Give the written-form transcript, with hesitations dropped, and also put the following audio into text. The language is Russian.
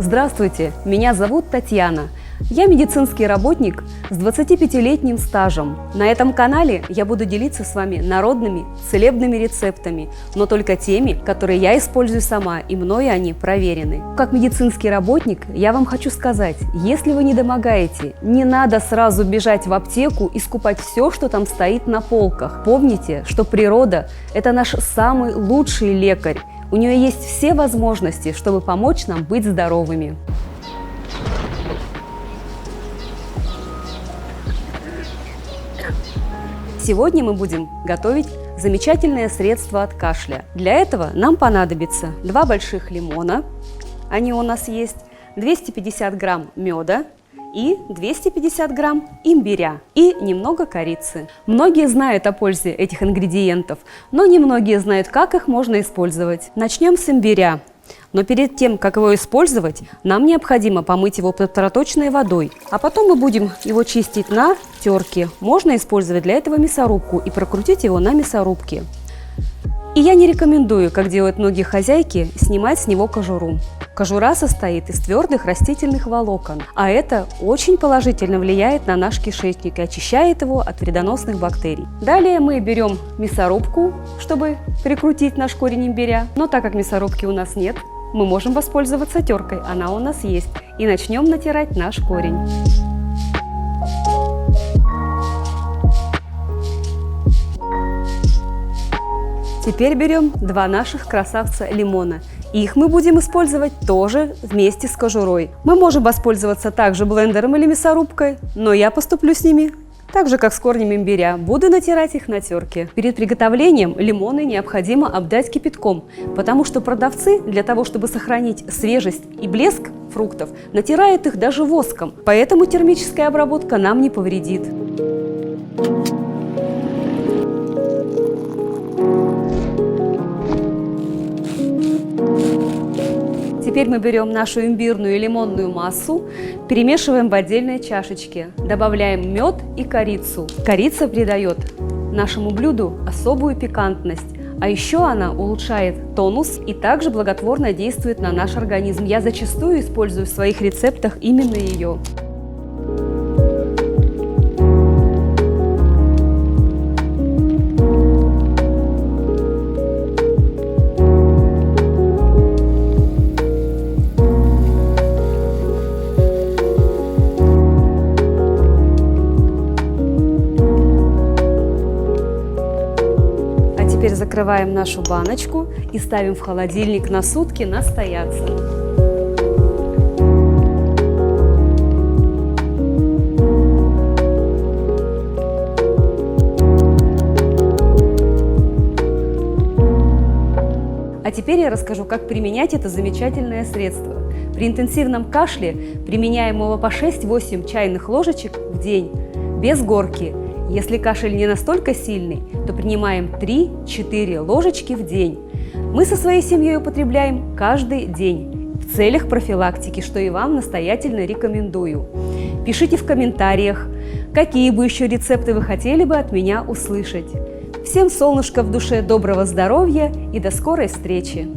Здравствуйте, меня зовут Татьяна. Я медицинский работник с 25-летним стажем. На этом канале я буду делиться с вами народными целебными рецептами, но только теми, которые я использую сама, и мною они проверены. Как медицинский работник я вам хочу сказать, если вы недомогаете, не надо сразу бежать в аптеку и скупать все, что там стоит на полках. Помните, что природа – это наш самый лучший лекарь. У нее есть все возможности, чтобы помочь нам быть здоровыми. Сегодня мы будем готовить замечательное средство от кашля. Для этого нам понадобится 2 больших лимона, они у нас есть, 250 грамм меда и 250 грамм имбиря и немного корицы. Многие знают о пользе этих ингредиентов, но немногие знают, как их можно использовать. Начнем с имбиря. Но перед тем, как его использовать, нам необходимо помыть его под проточной водой. А потом мы будем его чистить на терке. Можно использовать для этого мясорубку и прокрутить его на мясорубке. И я не рекомендую, как делают многие хозяйки, снимать с него кожуру. Кожура состоит из твердых растительных волокон, а это очень положительно влияет на наш кишечник и очищает его от вредоносных бактерий. Далее мы берем мясорубку, чтобы прикрутить наш корень имбиря. Но так как мясорубки у нас нет, мы можем воспользоваться теркой, она у нас есть. И начнем натирать наш корень. Теперь берем 2 наших красавца лимона. Их мы будем использовать тоже вместе с кожурой. Мы можем воспользоваться также блендером или мясорубкой, но я поступлю с ними так же, как с корнем имбиря. Буду натирать их на терке. Перед приготовлением лимоны необходимо обдать кипятком, потому что продавцы для того, чтобы сохранить свежесть и блеск фруктов, натирают их даже воском. Поэтому термическая обработка нам не повредит. Теперь мы берем нашу имбирную и лимонную массу, перемешиваем в отдельной чашечке, добавляем мед и корицу. Корица придает нашему блюду особую пикантность, а еще она улучшает тонус и также благотворно действует на наш организм. Я зачастую использую в своих рецептах именно ее. Теперь закрываем нашу баночку и ставим в холодильник на сутки настояться. А теперь я расскажу, как применять это замечательное средство. При интенсивном кашле применяем его по 6-8 чайных ложечек в день, без горки. Если кашель не настолько сильный, то принимаем 3-4 ложечки в день. Мы со своей семьей употребляем каждый день в целях профилактики, что и вам настоятельно рекомендую. Пишите в комментариях, какие бы еще рецепты вы хотели бы от меня услышать. Всем солнышко в душе, доброго здоровья и до скорой встречи!